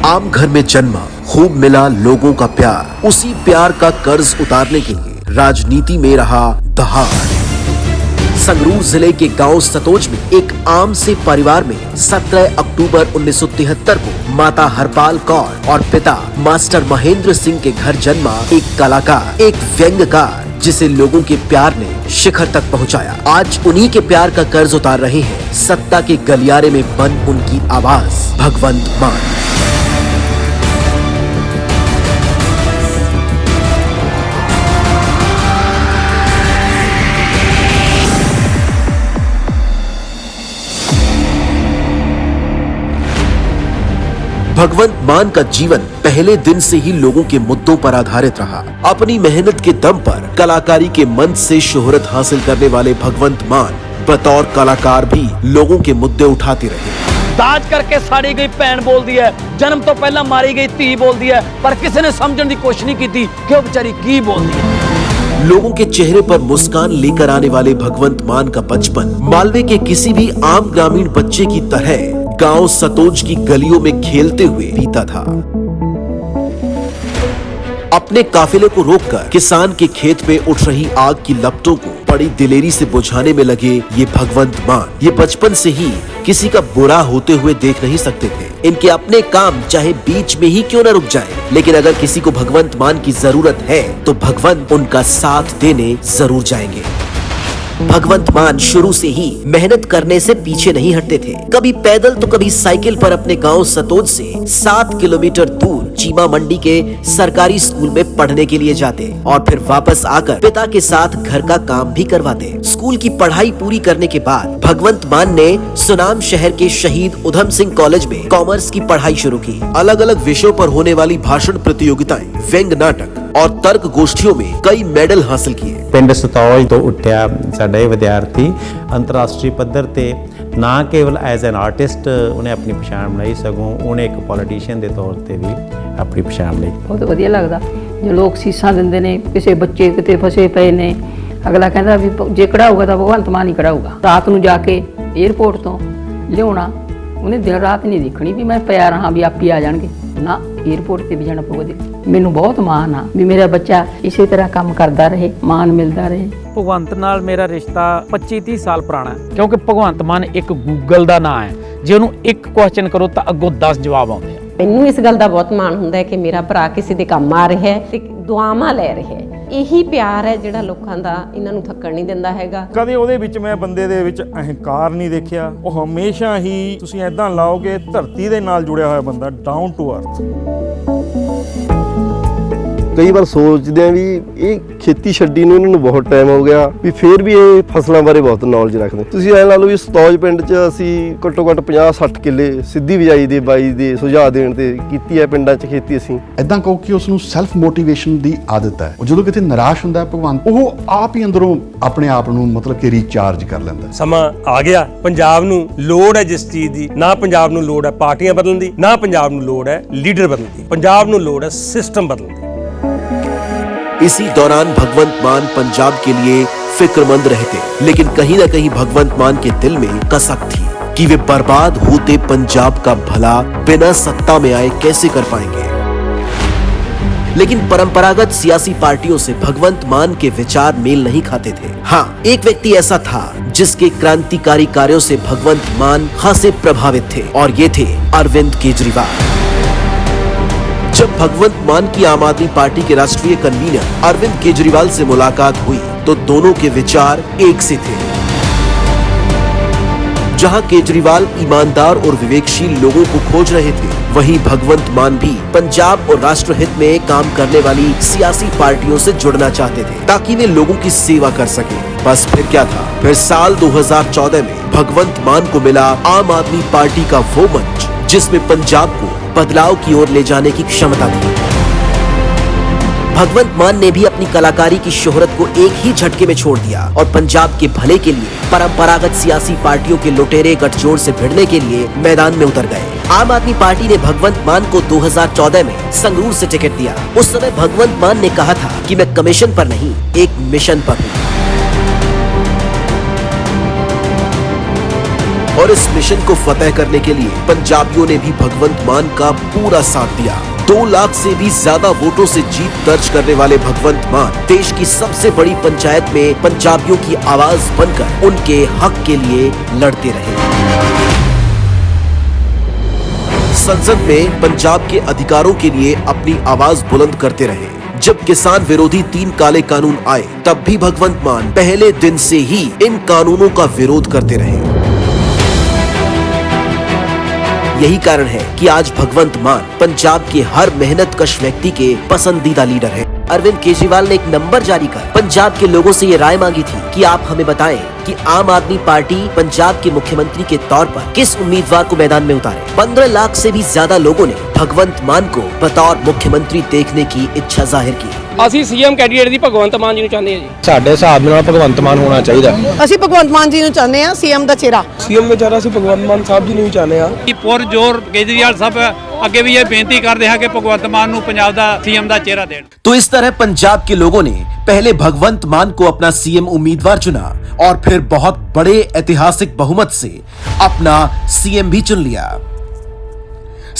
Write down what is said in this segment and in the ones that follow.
आम घर में जन्मा, खूब मिला लोगों का प्यार। उसी प्यार का कर्ज उतारने के लिए राजनीति में रहा दहाड़। संगरूर जिले के गांव सतोज में एक आम से परिवार में 17 अक्टूबर 1973 को माता हरपाल कौर और पिता मास्टर महेंद्र सिंह के घर जन्मा एक कलाकार, एक व्यंग्यकार, जिसे लोगों के प्यार ने शिखर तक पहुंचाया। आज उन्हीं के प्यार का कर्ज उतार रहे हैं सत्ता के गलियारे में बंद उनकी आवाज भगवंत मान। भगवंत मान का जीवन पहले दिन से ही लोगों के मुद्दों पर आधारित रहा। अपनी मेहनत के दम पर कलाकारी के मंच से शोहरत हासिल करने वाले भगवंत मान बतौर कलाकार भी लोगों के मुद्दे उठाते रहे। दाज करके साड़ी गई भैन बोल दी है, जन्म तो पहला मारी गई धी बोल दी है, पर किसी ने समझने की कोशिश नहीं की थी कि वो बेचारी की बोल दी है। लोगों के चेहरे पर मुस्कान लेकर आने वाले भगवंत मान का बचपन मालवे के किसी भी आम ग्रामीण बच्चे की तरह गांव सतोज की गलियों में खेलते हुए बीता था। अपने काफिले को रोककर किसान के खेत में उठ रही आग की लपटों को बड़ी दिलेरी से बुझाने में लगे ये भगवंत मान, ये बचपन से ही किसी का बुरा होते हुए देख नहीं सकते थे। इनके अपने काम चाहे बीच में ही क्यों न रुक जाए, लेकिन अगर किसी को भगवंत मान की जरूरत है तो भगवंत उनका साथ देने जरूर जाएंगे। भगवंत मान शुरू से ही मेहनत करने से पीछे नहीं हटते थे। कभी पैदल तो कभी साइकिल पर अपने गांव सतोज से 7 किलोमीटर दूर चीमा मंडी के सरकारी स्कूल में पढ़ने के लिए जाते और फिर वापस आकर पिता के साथ घर का काम भी करवाते। स्कूल की पढ़ाई पूरी करने के बाद भगवंत मान ने सुनाम शहर के शहीद उधम सिंह कॉलेज में कॉमर्स की पढ़ाई शुरू की। अलग अलग विषयों पर होने वाली भाषण प्रतियोगिताएं, व्यंग नाटक और तर्क गोष्ठियों में कई मेडल हासिल किए। पिंड सतौज तो उठ्या साडा ये विद्यार्थी अंतरराष्ट्रीय पद्धर ते ना केवल एज एन आर्टिस्ट उन्हें अपनी पछाण बनाई, सगों उन्हें एक पॉलिटिशियन के तौर पर भी अपनी पछाण ली। बहुत वधिया लगता जो लोग सीसां दिंदे ने, किसी बच्चे किते फसे पे ने, अगला कहता भी जे कढ़ाऊगा तो भगवंत मान ही कढ़ाऊगा। रात नूं जाके एयरपोर्ट तो लियाउणा, उन्हें दिन रात नहीं देखनी भी मैं पिया रहा भी आप ही आ जाएंगे ना, एयरपोर्ट से भी जाना पवेगा। मैनू बहुत माण आ भी मेरा बच्चा इसी तरह काम करता रहे, मान मिलता रहे। भगवंत नाल मेरा रिश्ता 25-30 साल पुराना है, क्योंकि भगवंत मान एक गूगल का नाम है, जे उन्होंने एक क्वेश्चन करो तो अगों 10 जवाब आते हैं। मैनू इस गल का बहुत माण हुंदा है कि मेरा भरा किसी दे काम आ रहा है ते दुआवां लै रहा है। यही प्यार है ਜਿਹੜਾ ਲੋਕਾਂ ਦਾ ਇਹਨਾਂ ਨੂੰ ਥੱਕਣ ਨਹੀਂ ਦਿੰਦਾ ਹੈਗਾ। ਕਦੇ ਉਹਦੇ ਵਿੱਚ ਮੈਂ ਬੰਦੇ ਦੇ ਵਿੱਚ ਅਹੰਕਾਰ ਨਹੀਂ ਦੇਖਿਆ। ਉਹ ਹਮੇਸ਼ਾ ਹੀ ਤੁਸੀਂ ਐਦਾਂ ਲਾਓਗੇ ਧਰਤੀ ਦੇ ਨਾਲ ਜੁੜਿਆ ਹੋਇਆ ਬੰਦਾ, ਡਾਊਨ ਟੂ ਅਰਥ। ਕਈ ਵਾਰ ਸੋਚਦੇ ਆ ਵੀ ਇਹ ਖੇਤੀ ਛੱਡੀ ਨੂੰ ਇਹਨਾਂ ਨੂੰ ਬਹੁਤ ਟਾਈਮ ਹੋ ਗਿਆ, ਵੀ ਫੇਰ ਵੀ ਇਹ ਫਸਲਾਂ ਬਾਰੇ ਬਹੁਤ ਨੌਲੇਜ ਰੱਖਦੇ। ਤੁਸੀਂ ਐਂ ਲਾ ਲਓ ਵੀ ਸਤੌਜ ਪਿੰਡ 'ਚ ਅਸੀਂ ਘੱਟੋ ਘੱਟ 50-60 ਕਿੱਲੇ ਸਿੱਧੀ ਬਿਜਾਈ ਦੇ ਬਾਈ ਦੇ ਸੁਝਾਅ ਦੇਣ ਤੇ ਕੀਤੀ ਹੈ ਪਿੰਡਾਂ 'ਚ ਖੇਤੀ। ਅਸੀਂ ਇਦਾਂ ਕਹੋ ਕਿ ਉਸ ਨੂੰ ਸੈਲਫ ਮੋਟੀਵੇਸ਼ਨ ਦੀ ਆਦਤ ਹੈ। ਉਹ ਜਦੋਂ ਕਿਤੇ ਨਿਰਾਸ਼ ਹੁੰਦਾ ਭਗਵੰਤ, ਉਹ ਆਪ ਹੀ ਅੰਦਰੋਂ ਆਪਣੇ ਆਪ ਨੂੰ ਮਤਲਬ ਕਿ ਰੀਚਾਰਜ ਕਰ ਲੈਂਦਾ। ਸਮਾਂ ਆ ਗਿਆ, ਪੰਜਾਬ ਨੂੰ ਲੋੜ ਹੈ ਜਿਸ ਚੀਜ਼ ਦੀ, ਨਾ ਪੰਜਾਬ ਨੂੰ ਲੋੜ ਹੈ ਪਾਰਟੀਆਂ ਬਦਲਣ ਦੀ, ਨਾ ਪੰਜਾਬ ਨੂੰ ਲੋੜ ਹੈ ਲੀਡਰ ਬਦਲਣ ਦੀ, ਪੰਜਾਬ ਨੂੰ ਲੋੜ ਹੈ ਸਿਸਟਮ ਬਦਲਣ ਦੀ। इसी दौरान भगवंत मान पंजाब के लिए फिक्रमंद रहते, लेकिन कहीं न कहीं भगवंत मान के दिल में कसक थी कि वे बर्बाद होते पंजाब का भला बिना सत्ता में आए कैसे कर पाएंगे। लेकिन परंपरागत सियासी पार्टियों से भगवंत मान के विचार मेल नहीं खाते थे। हाँ, एक व्यक्ति ऐसा था जिसके क्रांतिकारी कार्यों से भगवंत मान खासे प्रभावित थे, और ये थे अरविंद केजरीवाल। जब भगवंत मान की आम आदमी पार्टी के राष्ट्रीय कन्वीनर अरविंद केजरीवाल से मुलाकात हुई तो दोनों के विचार एक से थे। जहां केजरीवाल ईमानदार और विवेकशील लोगों को खोज रहे थे, वहीं भगवंत मान भी पंजाब और राष्ट्रहित में काम करने वाली सियासी पार्टियों से जुड़ना चाहते थे ताकि वे लोगों की सेवा कर सके। बस फिर क्या था, फिर साल 2014 में भगवंत मान को मिला आम आदमी पार्टी का वो मंच जिसमें पंजाब को बदलाव की ओर ले जाने की क्षमता थी। भगवंत मान ने भी अपनी कलाकारी की शोहरत को एक ही झटके में छोड़ दिया और पंजाब के भले के लिए परंपरागत सियासी पार्टियों के लुटेरे गठजोड़ से भिड़ने के लिए मैदान में उतर गए। आम आदमी पार्टी ने भगवंत मान को 2014 में संगरूर से टिकट दिया। उस समय भगवंत मान ने कहा था कि मैं कमीशन पर नहीं, एक मिशन पर हूँ। और इस मिशन को फतेह करने के लिए पंजाबियों ने भी भगवंत मान का पूरा साथ दिया। 2 लाख से भी ज्यादा वोटों से जीत दर्ज करने वाले भगवंत मान देश की सबसे बड़ी पंचायत में पंजाबियों की आवाज बनकर उनके हक के लिए लड़ते रहे। संसद में पंजाब के अधिकारों के लिए अपनी आवाज बुलंद करते रहे। जब किसान विरोधी 3 काले कानून आए, तब भी भगवंत मान पहले दिन से ही इन कानूनों का विरोध करते रहे। यही कारण है कि आज भगवंत मान पंजाब के हर मेहनतकश व्यक्ति के पसंदीदा लीडर हैं। अरविंद केजरीवाल ने एक नंबर जारी कर पंजाब के लोगों से ये राय मांगी थी कि आप हमें बताएं कि आम आदमी पार्टी पंजाब के मुख्यमंत्री के तौर पर किस उम्मीदवार को मैदान में उतारे। 15 लाख से भी ज्यादा लोगों ने भगवंत मान को बतौर मुख्यमंत्री देखने की इच्छा जाहिर की। ਅਸੀਂ ਸੀਐਮ ਕੈਂਡੀਡੇਟ ਦੀ ਭਗਵੰਤ ਮਾਨ ਜੀ ਨੂੰ ਚਾਹੁੰਦੇ ਹਾਂ ਜੀ। ਸਾਡੇ ਹਿਸਾਬ ਨਾਲ ਭਗਵੰਤ ਮਾਨ ਹੋਣਾ ਚਾਹੀਦਾ। ਅਸੀਂ ਭਗਵੰਤ ਮਾਨ ਜੀ ਨੂੰ ਚਾਹੁੰਦੇ ਹਾਂ ਸੀਐਮ ਦਾ ਚਿਹਰਾ। ਸੀਐਮ ਵਿਚਾਰਾ ਅਸੀਂ ਭਗਵੰਤ ਮਾਨ ਸਾਹਿਬ ਜੀ ਨੂੰ ਵੀ ਚਾਹੁੰਦੇ ਹਾਂ। ਕਿ ਪੁਰਜੋਰ ਕੇਜਰੀਵਾਲ ਸਾਹਿਬ ਅੱਗੇ ਵੀ ਇਹ ਬੇਨਤੀ ਕਰਦੇ ਹਾਂ ਕਿ ਭਗਵੰਤ ਮਾਨ ਨੂੰ ਪੰਜਾਬ ਦਾ ਸੀਐਮ ਦਾ ਚਿਹਰਾ ਦੇਣ। तो इस तरह पंजाब के लोगों ने पहले भगवंत मान को अपना सीएम उम्मीदवार चुना और फिर बहुत बड़े ऐतिहासिक बहुमत से अपना सीएम भी चुन लिया।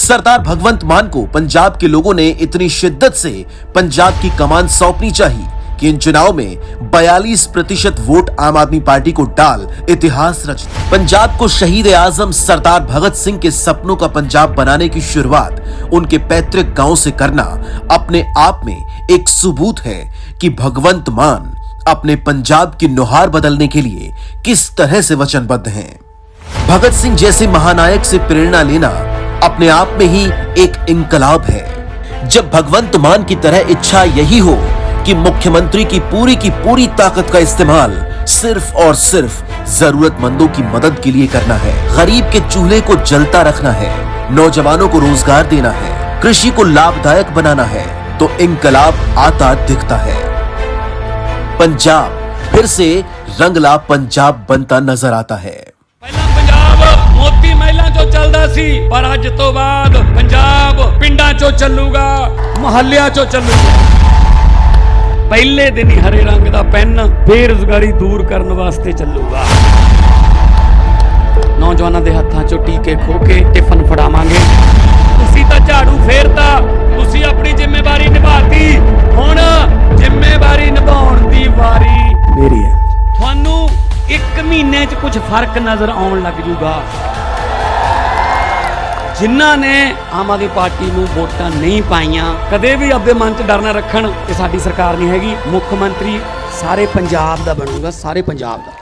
सरदार भगवंत मान को पंजाब के लोगों ने इतनी शिद्दत से पंजाब की कमान सौंपनी चाहिए कि इन चुनाव में 42% वोट आम आदमी पार्टी को डाल इतिहास रच। पंजाब को शहीद आजम सरदार भगत सिंह के सपनों का पंजाब बनाने की शुरुआत उनके पैतृक गांव से करना अपने आप में एक सबूत है कि भगवंत मान अपने पंजाब की नुहार बदलने के लिए किस तरह से वचनबद्ध हैं। भगत सिंह जैसे महानायक से प्रेरणा लेना अपने आप में ही एक इंकलाब है। जब भगवंत मान की तरह इच्छा यही हो कि मुख्यमंत्री की पूरी ताकत का इस्तेमाल सिर्फ और सिर्फ जरूरतमंदों की मदद के लिए करना है, गरीब के चूल्हे को जलता रखना है, नौजवानों को रोजगार देना है, कृषि को लाभदायक बनाना है, तो इंकलाब आता दिखता है। पंजाब फिर से रंगला पंजाब बनता नजर आता है। ਪਹਿਲਾਂ ਪੰਜਾਬ ਮੋਤੀ ਮਹਿਲਾਂ ਚੋਂ ਚੱਲਦਾ ਸੀ, ਪਰ ਅੱਜ ਤੋਂ ਬਾਅਦ ਪੰਜਾਬ ਪਿੰਡਾਂ ਚੋਂ ਚੱਲੂਗਾ, ਮੁਹੱਲਿਆਂ ਚੋਂ ਚੱਲੂਗਾ। ਪਹਿਲੇ ਦਿਨ ਹੀ ਹਰੇ ਰੰਗ ਦਾ ਪੈਨ ਬੇਰੁਜ਼ਗਾਰੀ ਦੂਰ ਕਰਨ ਵਾਸਤੇ ਚੱਲੂਗਾ। ਨੌਜਵਾਨਾਂ ਦੇ ਹੱਥਾਂ ਚੋਂ ਟੀਕੇ ਖੋ ਕੇ ਟਿਫਨ ਫੜਾਵਾਂਗੇ। ਤੁਸੀਂ ਤਾਂ ਝਾੜੂ ਫੇਰਤਾ, ਤੁਸੀਂ ਆਪਣੀ ਜ਼ਿੰਮੇਵਾਰੀ ਨਿਭਾਤੀ, ਹੁਣ ਜ਼ਿੰਮੇਵਾਰੀ ਨਿਭਾਉਣ ਦੀ ਵਾਰੀ ਮੇਰੀ ਹੈ। ਤੁਹਾਨੂੰ 1 ਮਹੀਨੇ 'ਚ ਕੁਝ ਫਰਕ ਨਜ਼ਰ ਆਉਣ ਲੱਗ ਜੂਗਾ। ਜਿਨ੍ਹਾਂ ਨੇ ਆਮ ਆਦਮੀ ਪਾਰਟੀ ਨੂੰ ਵੋਟਾਂ ਨਹੀਂ ਪਾਈਆਂ, ਕਦੇ ਵੀ ਆਪਣੇ ਮਨ 'ਚ ਡਰ ਨਾ ਰੱਖਣ ਕਿ ਸਾਡੀ ਸਰਕਾਰ ਨਹੀਂ ਹੈਗੀ। ਮੁੱਖ ਮੰਤਰੀ ਸਾਰੇ ਪੰਜਾਬ ਦਾ ਬਣੂਗਾ, ਸਾਰੇ ਪੰਜਾਬ ਦਾ।